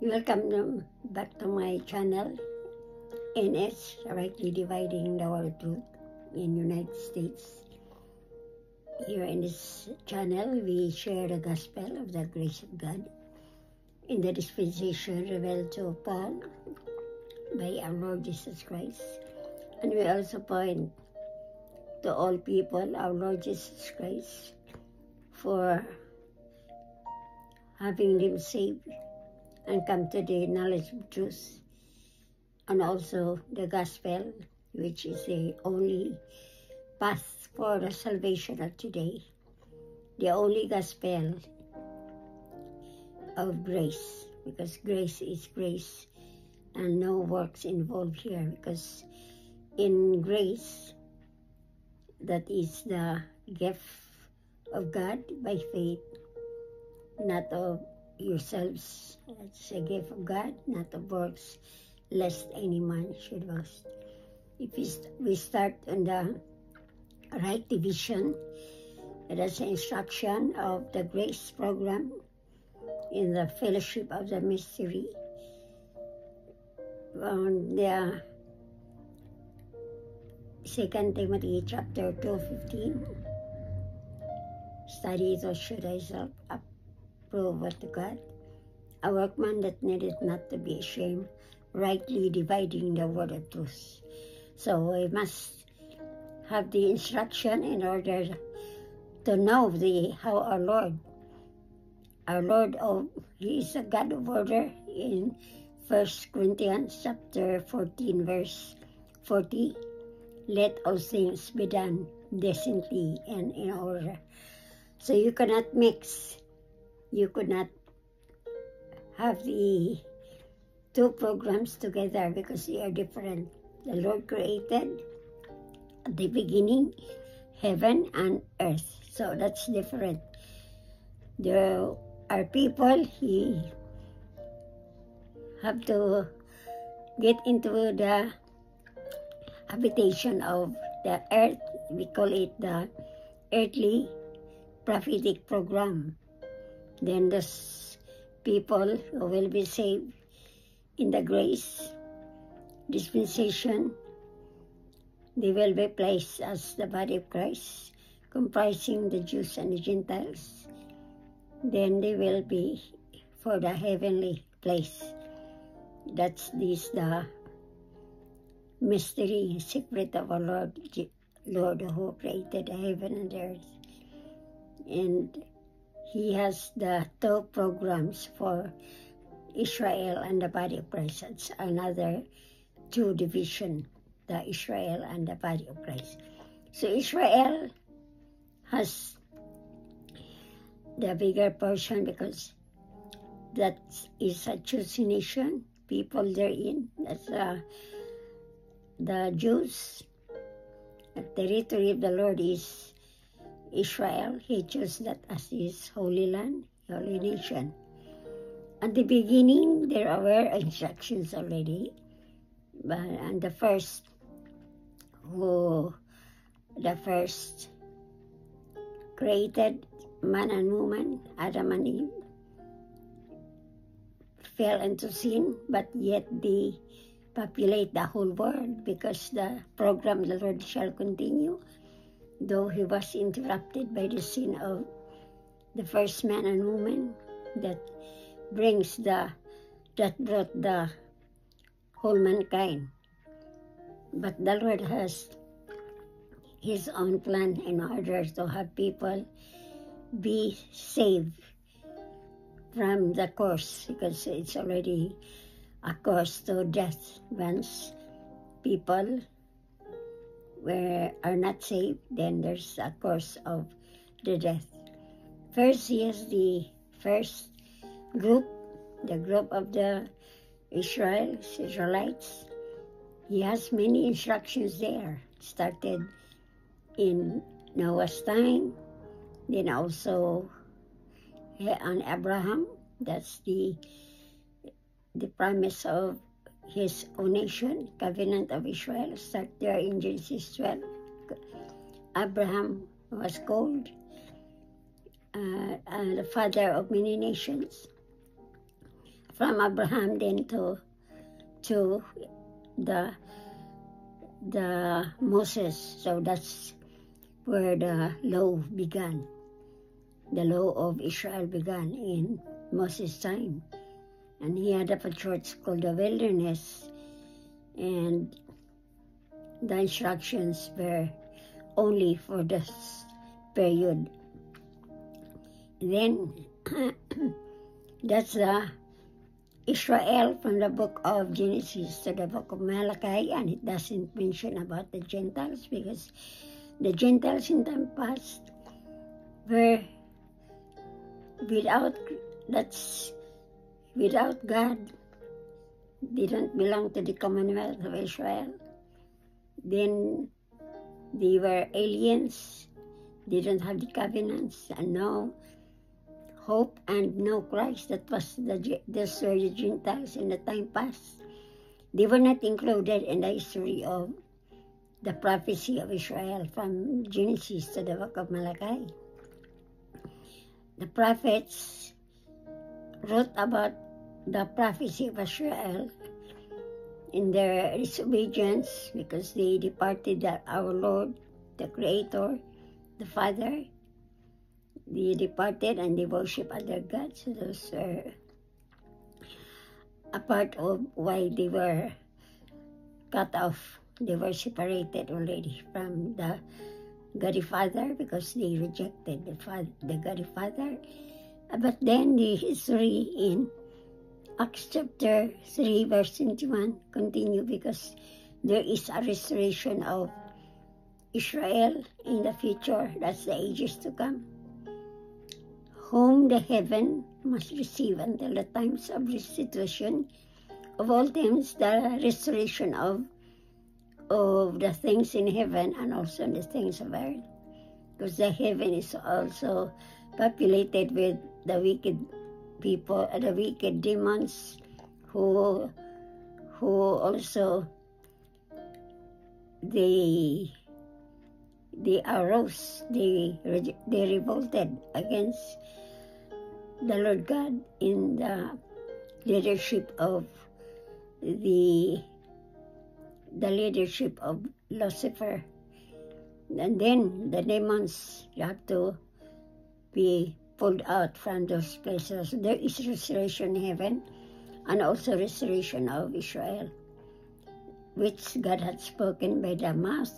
Welcome back to my channel, NS, Rightly Dividing the Word of Truth in United States. Here in this channel, we share the gospel of the grace of God in the dispensation revealed to Paul by our Lord Jesus Christ. And we also point to all people, our Lord Jesus Christ, for having them saved and come to the knowledge of truth, and also the gospel, which is the only path for the salvation of today, the only gospel of grace, because grace is grace and no works involved here, because in grace, that is the gift of God by faith, not of yourselves. It's a gift of God, not of works, lest any man should boast. If we start on the right division, that's the instruction of the grace program in the fellowship of the mystery. On the 2 Timothy chapter 2:15, study it or show thyself approved to God, a workman that needeth not to be ashamed, rightly dividing the word of truth. So we must have the instruction in order to know how our Lord, He is a God of order. In 1 Corinthians chapter 14 verse 40, let all things be done decently and in order. So you cannot mix, you could not have the two programs together because they are different. The Lord created at the beginning heaven and earth, so that's different. There are people, He have to get into the habitation of the earth. We call it the earthly prophetic program. Then those people who will be saved in the grace dispensation, they will be placed as the body of Christ, comprising the Jews and the Gentiles. Then they will be for the heavenly place. That's the mystery, secret of our Lord who created the heaven and the earth. And He has the two programs for Israel and the body of Christ. It's another two division, the Israel and the body of Christ. So Israel has the bigger portion because that is a chosen nation, people therein. That's the Jews. The territory of the Lord is Israel. He chose that as His holy land, holy nation. At the beginning, there were instructions already, and the first created man and woman, Adam and Eve, fell into sin, but yet they populate the whole world because the program the Lord shall continue, though He was interrupted by the sin of the first man and woman that brought the whole mankind. But the Lord has His own plan in order to have people be saved from the curse, because it's already a curse to death. Once people are not saved, then there's a curse of the death. First, He has the first group, the group of the Israelites. He has many instructions there. Started in Noah's time, then also on Abraham. That's the promise of his own nation, covenant of Israel. Start there in Genesis 12. Abraham was called the father of many nations. from Abraham then to the Moses. So that's where the law began. The law of Israel began in Moses' time. And he had a church called the Wilderness, and the instructions were only for this period. Then that's the Israel from the book of Genesis to the book of Malachi, and it doesn't mention about the Gentiles because the Gentiles in time past were without God. They don't belong to the Commonwealth of Israel. Then they were aliens. They don't have the covenants and no hope and no Christ. Those were the Gentiles in the time past. They were not included in the history of the prophecy of Israel from Genesis to the book of Malachi. The prophets wrote about the prophecy of Israel in their disobedience because they departed our Lord, the Creator, the Father. They departed and they worship other gods. So those were a part of why they were cut off. They were separated already from the God the Father because they rejected the God the Father. But then the history in Acts chapter 3 verse 21 continue because there is a restoration of Israel in the future. That's the ages to come, whom the heaven must receive until the times of restitution of all things, the restoration of the things in heaven and also the things of earth, because the heaven is also populated with the wicked people, the wicked demons who also they arose, they revolted against the Lord God in the leadership of the leadership of Lucifer. And then the demons have to be pulled out from those places. There is restoration in heaven and also restoration of Israel, which God had spoken by the mouth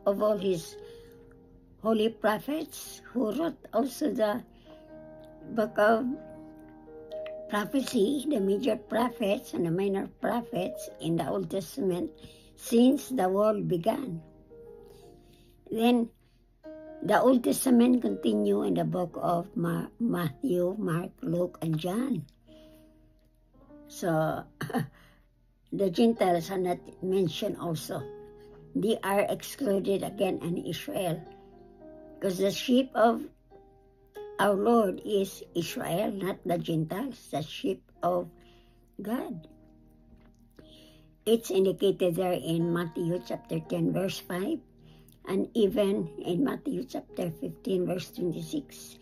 of all his holy prophets, who wrote also the book of prophecy, the major prophets and the minor prophets in the Old Testament since the world began. Then the Old Testament continue in the book of Matthew, Mark, Luke, and John. So the Gentiles are not mentioned also. They are excluded again in Israel because the sheep of our Lord is Israel, not the Gentiles, the sheep of God. It's indicated there in Matthew chapter 10 verse 5 and even in Matthew chapter 15 verse 26.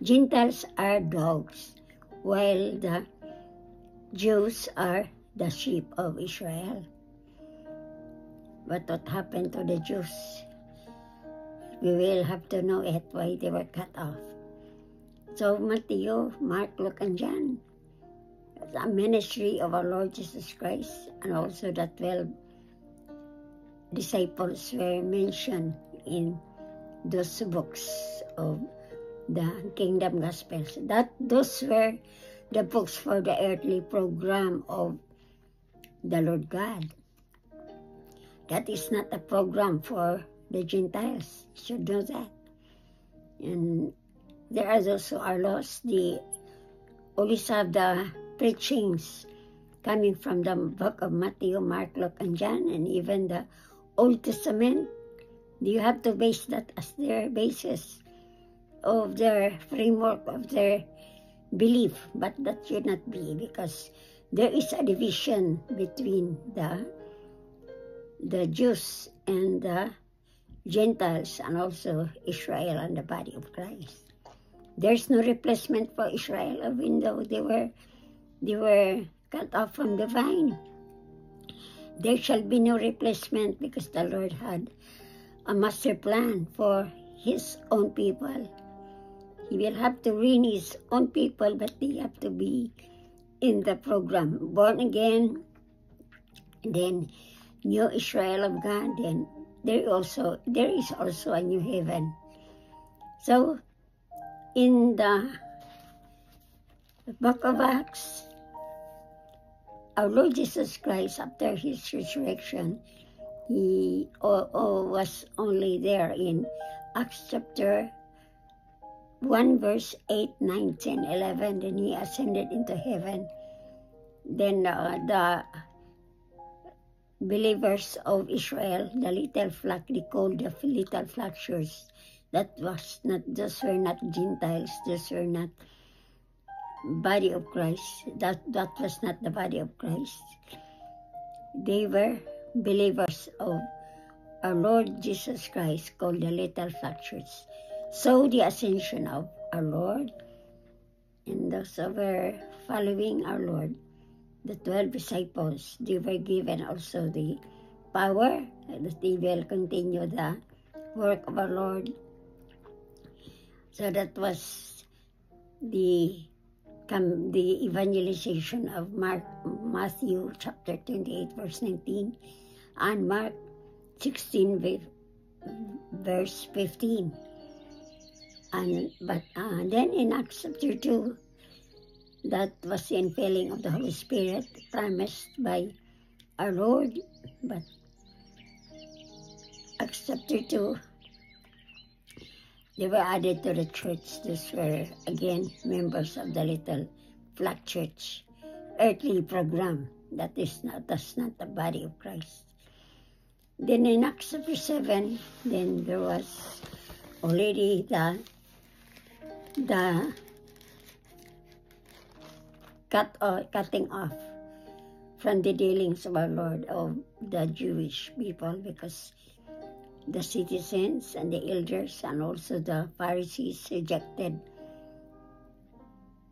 Gentiles are dogs while the Jews are the sheep of Israel. But what happened to the Jews? We will have to know it, why they were cut off. So Matthew, Mark, Luke, and John, the ministry of our Lord Jesus Christ, and also the 12 disciples were mentioned in those books of the Kingdom Gospels. Those were the books for the earthly program of the Lord God. That is not a program for the Gentiles. You should know that. And there are those who are lost. They always have the preachings coming from the book of Matthew, Mark, Luke, and John, and even the Old Testament. You have to base that as their basis of their framework of their belief, but that should not be, because there is a division between the Jews and the Gentiles, and also Israel and the body of Christ. There's no replacement for Israel, even though they were they were cut off from the vine. There shall be no replacement because the Lord had a master plan for His own people. He will have to win His own people, but they have to be in the program. Born again, then new Israel of God, then there is also a new heaven. So, in the book of Acts, our Lord Jesus Christ, after His resurrection, He was only there in Acts chapter 1 verse 8, 9, 10, 11. Then He ascended into heaven. Then the believers of Israel, the little flock, they called the little flockers. Those were not Gentiles, those were not body of Christ. That was not the body of Christ. They were believers of our Lord Jesus Christ, called the little flockers. So the ascension of our Lord, and those who were following our Lord, the 12 disciples, they were given also the power that they will continue the work of our Lord. So that was the evangelization of Matthew chapter 28 verse 19 and Mark 16 verse 15. But then in Acts chapter 2, that was the infilling of the Holy Spirit promised by our Lord. But Acts chapter 2, they were added to the church. These were, again, members of the little flock church, earthly program. That's not the body of Christ. Then in Acts chapter 7, then there was already the cutting off from the dealings of our Lord of the Jewish people, because the citizens and the elders and also the Pharisees rejected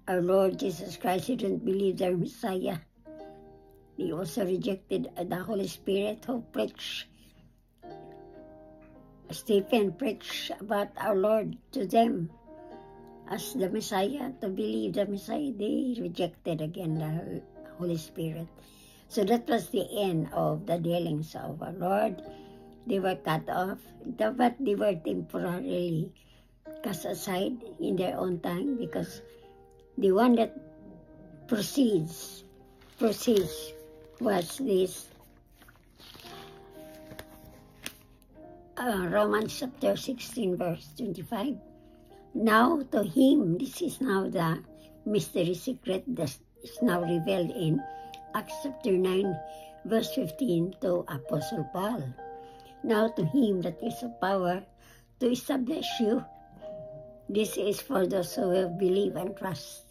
our Lord Jesus Christ. They didn't believe their Messiah. They also rejected the Holy Spirit who preached. Stephen preached about our Lord to them as the Messiah. To believe the Messiah, they rejected again the Holy Spirit. So that was the end of the dealings of our Lord. They were cut off, but they were temporarily cast aside in their own time, because the one that proceeds was this Romans chapter 16 verse 25. Now to Him, this is now the mystery secret that is now revealed in Acts chapter 9 verse 15 to Apostle Paul. Now to Him that is of power to establish you. This is for those who will believe and trust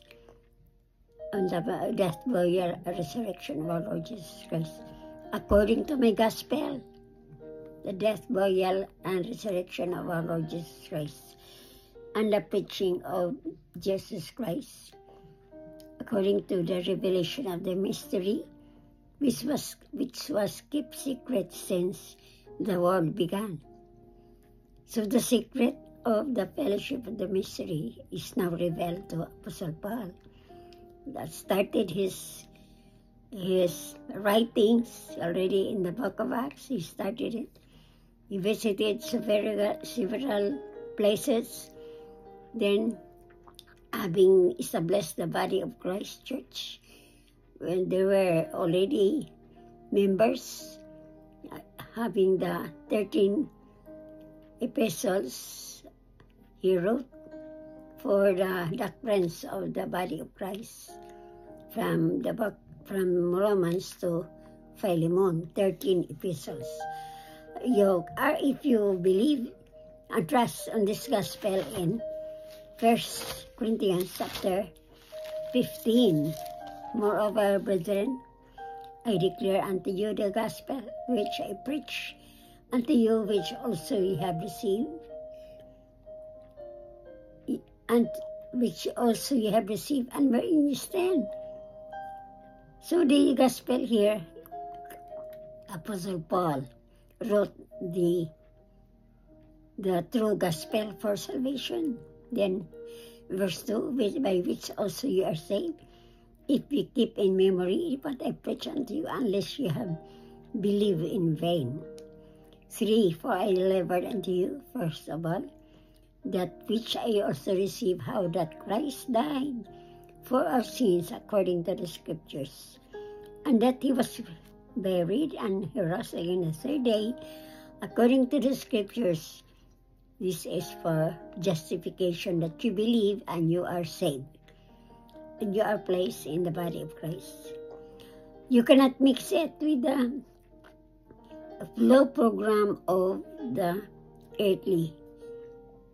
on the death, burial, resurrection of our Lord Jesus Christ. According to my gospel, the death, burial, and resurrection of our Lord Jesus Christ, and the preaching of Jesus Christ, according to the revelation of the mystery, which was kept secret since the world began. So the secret of the fellowship of the mystery is now revealed to Apostle Paul. That started his writings already in the book of Acts. He started it. He visited several places. Then, having established the body of Christ Church, when there were already members, having the 13 epistles he wrote for the doctrines of the body of Christ, from Romans to Philemon, 13 epistles. If you believe and trust on this gospel in 1 Corinthians chapter 15, moreover, brethren, I declare unto you the gospel which I preach unto you, which also ye have received, and wherein you stand, So the gospel here, Apostle Paul wrote the true gospel for salvation. Then verse 2, by which also you are saved, if you keep in memory what I preach unto you, unless you have believed in vain. 3, for I delivered unto you, first of all, that which I also received, how that Christ died for our sins according to the Scriptures, and that he was buried, and he rose again the third day according to the Scriptures. This is for justification, that you believe and you are saved, and you are placed in the body of Christ. You cannot mix it with the flow program of the earthly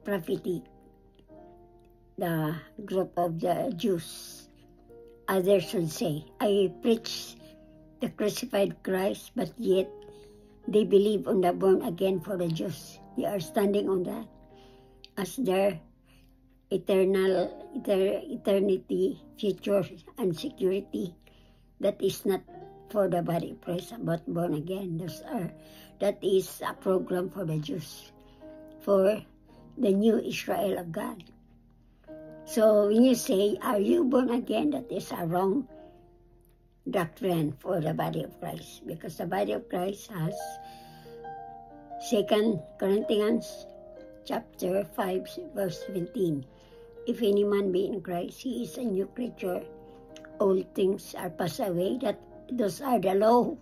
prophetic, the group of the Jews. Others should say, I preach the crucified Christ, but yet they believe on the born again for the Jews. They are standing on that as their eternity, future, and security. That is not for the body of Christ, but born again. That is a program for the Jews, for the new Israel of God. So when you say, are you born again? That is a wrong doctrine for the body of Christ, because the body of Christ has 2 Corinthians chapter 5 verse 17. If any man be in Christ, he is a new creature. Old things are passed away. Those are the law.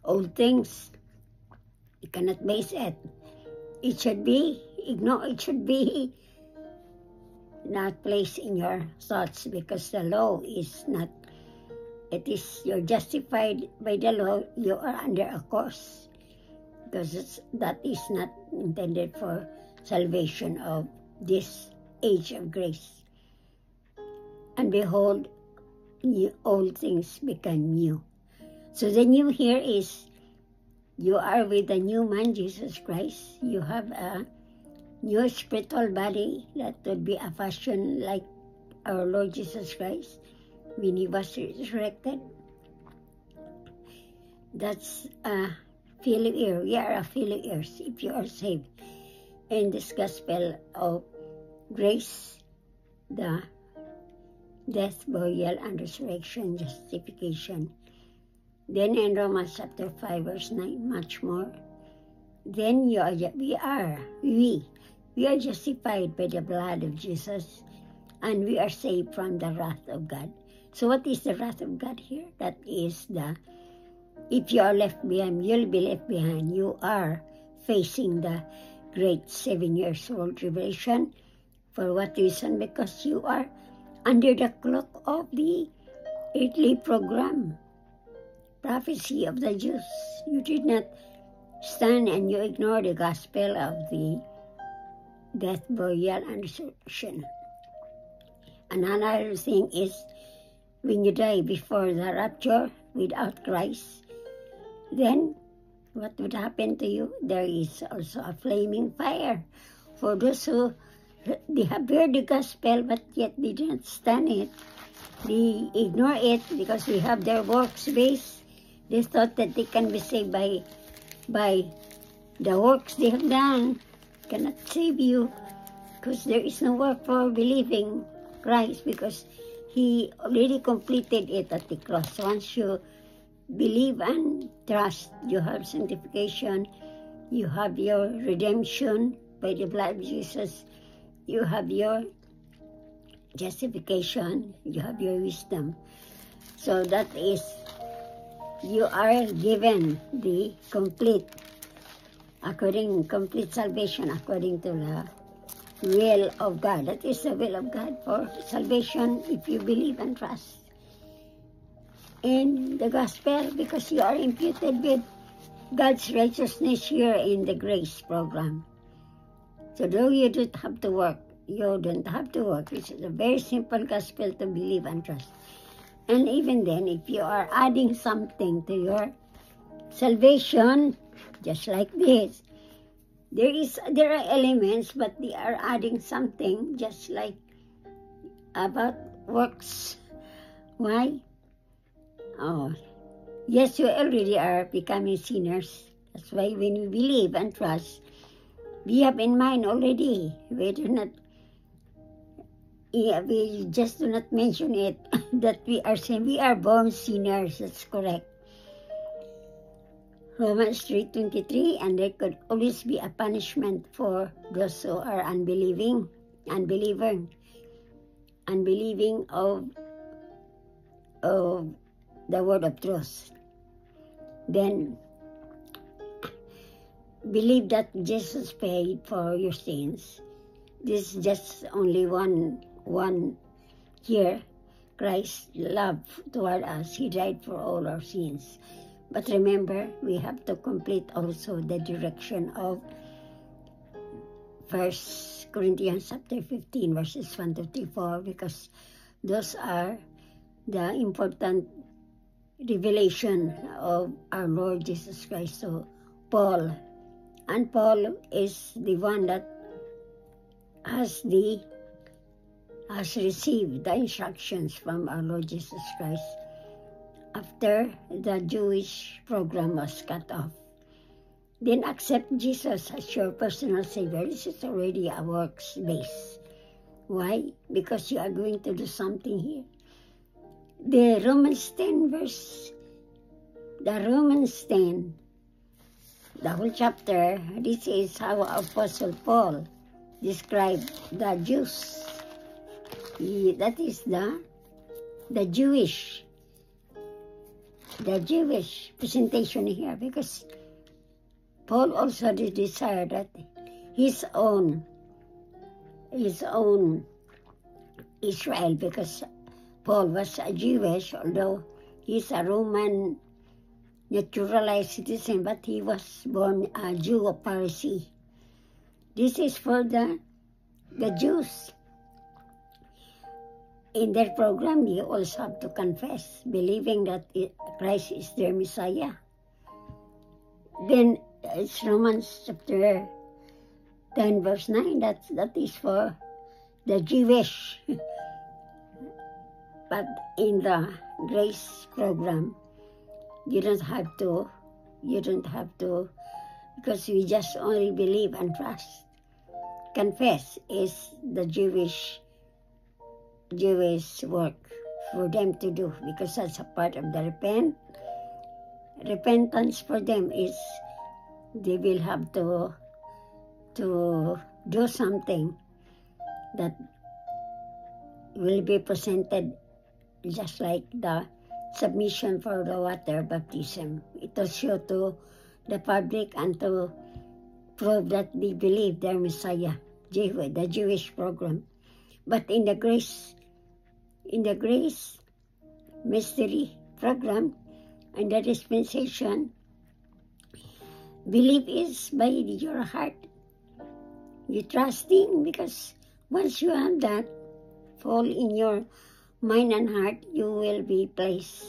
Old things, you cannot base it. It should be ignored. It should be not placed in your thoughts, because the law is not. It is, you're justified by the law. You are under a curse, because that is not intended for salvation of this age of grace. And behold, old things become new. So the new here is, you are with the new man, Jesus Christ. You have a new spiritual body that would be a fashion like our Lord Jesus Christ when he was resurrected. That's a fellow heir. We are a fellow heirs if you are saved in this gospel of grace, the death, burial, and resurrection, justification. Then in Romans chapter 5 verse 9, much more. Then we are justified by the blood of Jesus, and we are saved from the wrath of God. So what is the wrath of God here? That is if you are left behind, you'll be left behind. You are facing the great 7 years old tribulation. For what reason? Because you are under the cloak of the earthly program, prophecy of the Jews. You did not stand, and you ignore the gospel of the death, burial, and resurrection. Another thing is, when you die before the rapture without Christ, then what would happen to you? There is also a flaming fire for those who they have heard the gospel, but yet they didn't stand it. They ignore it because they have their works based. They thought that they can be saved by the works they have done. Cannot save you, because there is no work for believing Christ, because he already completed it at the cross. Once you believe and trust, you have sanctification, you have your redemption by the blood of Jesus, you have your justification, you have your wisdom. So that is, you are given the complete salvation according to the will of God. That is the will of God for salvation if you believe and trust in the gospel, because you are imputed with God's righteousness here in the grace program. So though you don't have to work, It's a very simple gospel to believe and trust. And even then, if you are adding something to your salvation, just like this, there are elements, but they are adding something, just like about works. Why? Oh, yes, you already are becoming sinners. That's why when we believe and trust, we have in mind already. We do not, we just do not mention it that we are sin. We are born sinners. That's correct. Romans 3:23, and there could always be a punishment for those who are unbelieving of the word of truth. Then believe that Jesus paid for your sins. This is just only one here. Christ's love toward us. He died for all our sins. But remember, we have to complete also the direction of 1 Corinthians chapter 15, verses 1 to 4, because those are the important revelation of our Lord Jesus Christ. So Paul is the one that has received the instructions from our Lord Jesus Christ after the Jewish program was cut off. Then accept Jesus as your personal Savior. This is already a works base. Why? Because you are going to do something here. The Romans 10, the whole chapter, this is how Apostle Paul described the Jews. That is the Jewish presentation here, because Paul also desired that his own Israel, because Paul was a Jewish, although he's a Roman naturalized citizen, but he was born a Jew of Pharisee. This is for the Jews. In their program, you also have to confess, believing that Christ is their Messiah. Then it's Romans chapter 10, verse 9. That is for the Jewish. But in the grace program, you don't have to, because we just only believe and trust. Confess is the Jewish work for them to do, because that's a part of the repentance for them. Is they will have to do something that will be presented, just like the submission for the water baptism. It will show to the public and to prove that they believe their Messiah, the Jewish program. But in the grace mystery program and the dispensation, belief is by your heart. You trusting, because once you have that fall in your mind and heart, you will be placed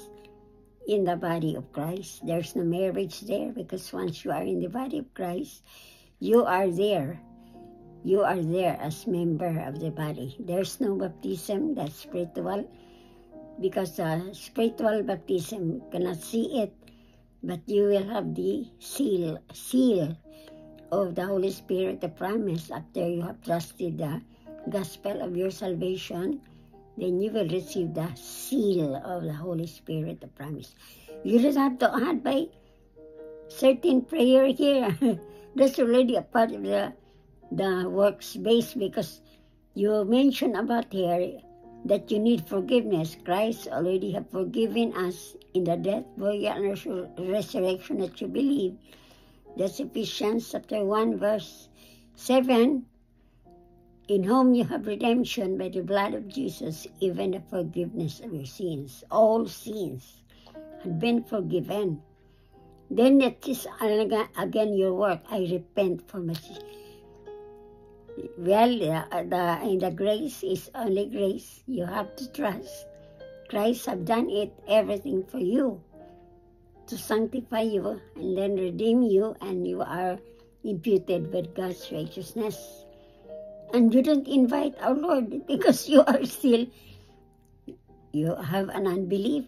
in the body of Christ. There's no marriage there, because once you are in the body of Christ, you are there. You are there as member of the body. There's no baptism that's spiritual, because spiritual baptism cannot see it, but you will have the seal of the Holy Spirit, the promise. After you have trusted the gospel of your salvation, then you will receive the seal of the Holy Spirit, the promise. You just have to add by certain prayer here. That's already a part of the works base, because you mention about here that you need forgiveness. Christ already have forgiven us in the death, burial, and resurrection that you believe. That's Ephesians chapter 1, verse 7. In whom you have redemption by the blood of Jesus, even the forgiveness of your sins. All sins have been forgiven. Then it is again your work. I repent for my sins. Well, in the grace is only grace. You have to trust. Christ have done everything for you to sanctify you and then redeem you, and you are imputed with God's righteousness. And you don't invite our Lord, because you have an unbelief.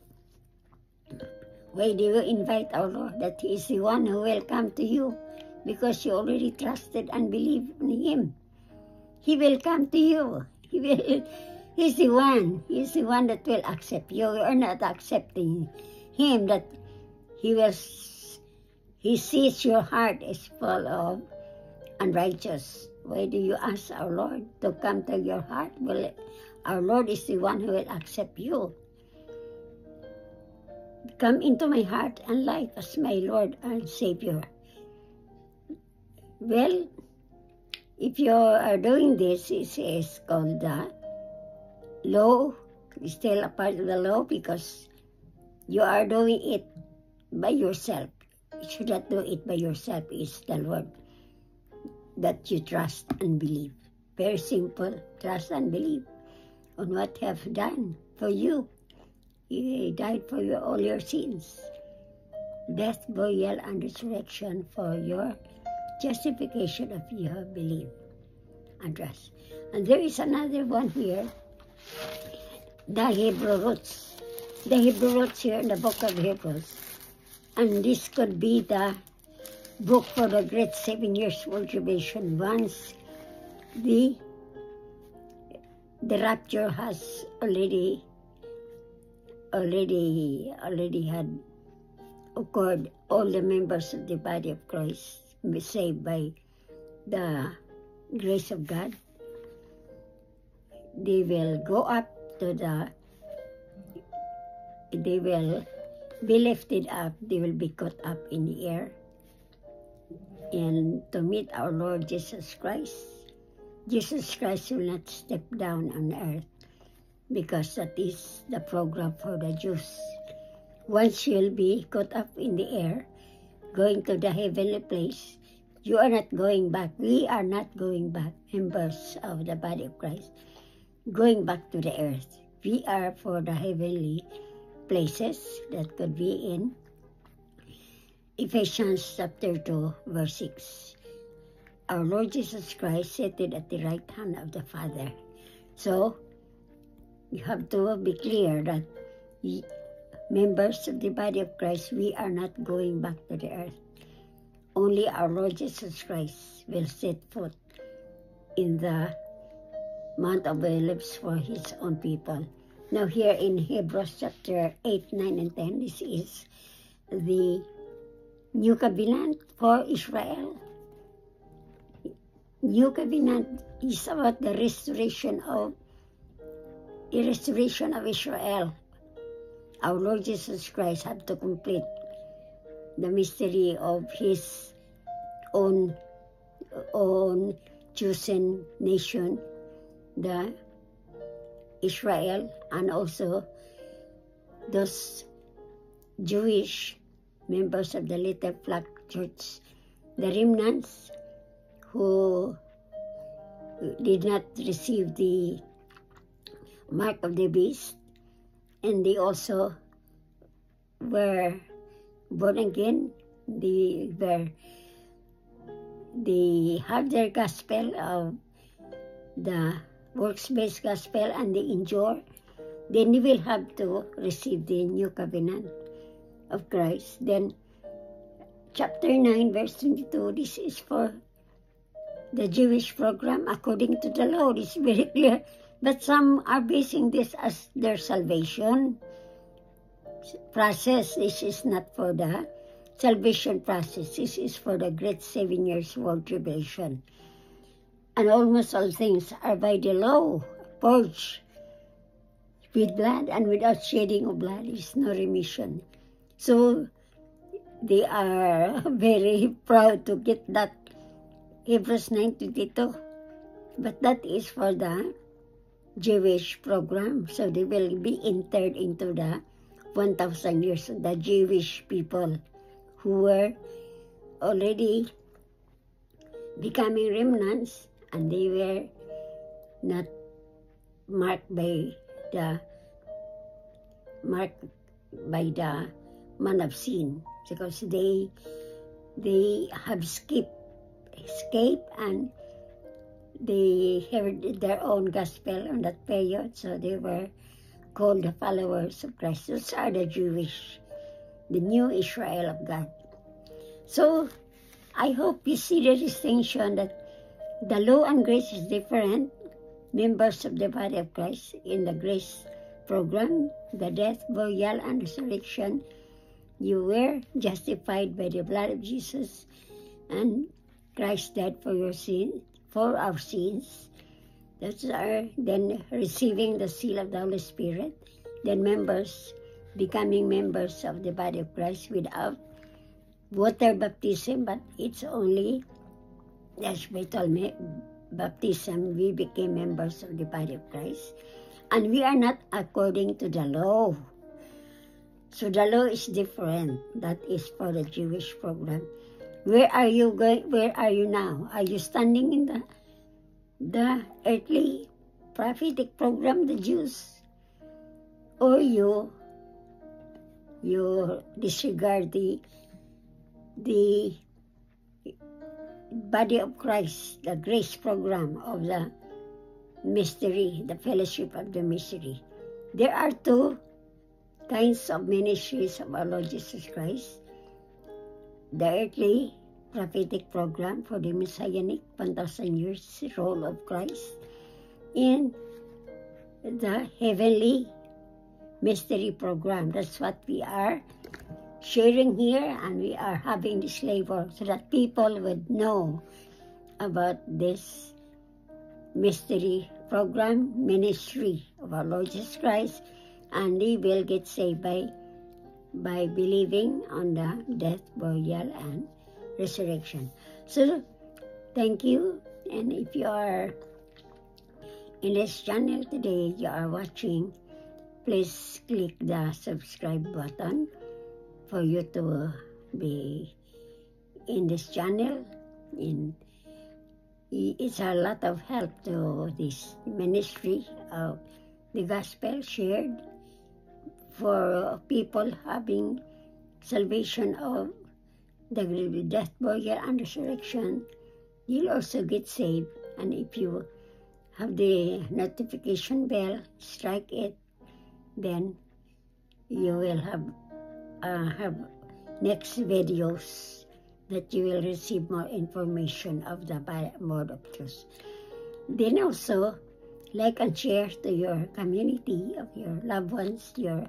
Why do you invite our Lord? That He is the one who will come to you because you already trusted and believed in Him. He will come to you. He's the one. He's the one that will accept you. You are not accepting Him. That He sees your heart is full of unrighteous. Why do you ask our Lord to come to your heart? Well, our Lord is the one who will accept you. Come into my heart and life as my Lord and Savior. Well, if you are doing this, it is called the law. It's still a part of the law because you are doing it by yourself. You should not do it by yourself. It's the Lord that you trust and believe. Very simple. Trust and believe on what He have done for you. He died for all your sins. Death, burial, and resurrection for your justification of your belief and trust. And there is another one here, the Hebrew roots. The Hebrew roots here in the book of Hebrews. And this could be the book for the great 7 years world tribulation once the rapture has already had occurred. All the members of the body of Christ be saved by the grace of God. They will go up to they will be lifted up, they will be caught up in the air and to meet our Lord Jesus Christ. Jesus Christ will not step down on earth because that is the program for the Jews. Once you'll be caught up in the air, going to the heavenly place, you are not going back. We are not going back, members of the body of Christ, going back to the earth. We are for the heavenly places. That could be in Ephesians chapter 2, verse 6. Our Lord Jesus Christ seated at the right hand of the Father. So, you have to be clear that members of the body of Christ, we are not going back to the earth. Only our Lord Jesus Christ will set foot in the Mount of Olives for His own people. Now here in Hebrews chapter 8, 9, and 10, this is the New Covenant for Israel. New Covenant is about the restoration of Israel. Our Lord Jesus Christ had to complete the mystery of His own chosen nation, the Israel, and also those Jewish members of the Little Flock Church, the remnants who did not receive the mark of the beast, and they also were born again. They have their gospel of the works-based gospel and they endure. Then they will have to receive the new covenant of Christ. Then chapter 9 verse 22, this is for the Jewish program according to the law. It's very clear, but some are basing this as their salvation process. This is not for the salvation process. This is for the great 7 years world tribulation. And almost all things are by the law, purged with blood, and without shedding of blood is no remission. So they are very proud to get that Hebrews 9:22, but that is for the Jewish program. So they will be entered into the 1,000 years of the Jewish people who were already becoming remnants, and they were not marked by the man of sin, because they have escaped and they heard their own gospel on that period, so they were called the followers of Christ. Those are the Jewish the new Israel of God. So, I hope you see the distinction that the law and grace is different. Members of the body of Christ in the grace program, the death, burial, and resurrection, you were justified by the blood of Jesus, and Christ died for your sin, for our sins. That's our then receiving the seal of the Holy Spirit. Then becoming members of the body of Christ without water baptism, but it's only the spiritual baptism. We became members of the body of Christ. And we are not according to the law. So the law is different. That is for the Jewish program. Where are you going? Where are you now? Are you standing in the earthly prophetic program, the Jews? Or you disregard the body of Christ, the grace program of the mystery, the fellowship of the mystery. There are two kinds of ministries of our Lord Jesus Christ. The earthly prophetic program for the Messianic 1,000 years role of Christ, and the heavenly mystery program. That's what we are sharing here, and we are having this labor so that people would know about this mystery program, ministry of our Lord Jesus Christ, and they will get saved by believing on the death, burial, and resurrection. So, thank you. And if you are in this channel today, you are watching, please click the subscribe button for you to be in this channel. And it's a lot of help to this ministry of the gospel shared for people having salvation of the death, burial, and resurrection. You'll also get saved. And if you have the notification bell, strike it, then you will have next videos that you will receive more information of the mode of truth. Then also, like and share to your community, of your loved ones, your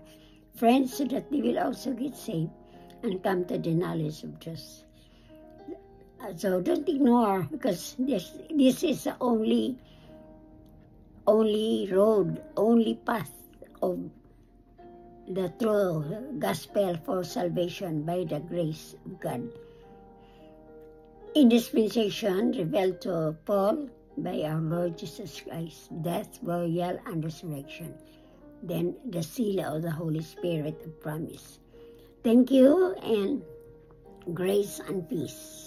friends, so that they will also get saved and come to the knowledge of truth. So don't ignore, because this is the only road, only path of the true gospel for salvation by the grace of God. In dispensation revealed to Paul by our Lord Jesus Christ, death, burial, and resurrection. Then the seal of the Holy Spirit of promise. Thank you, and grace and peace.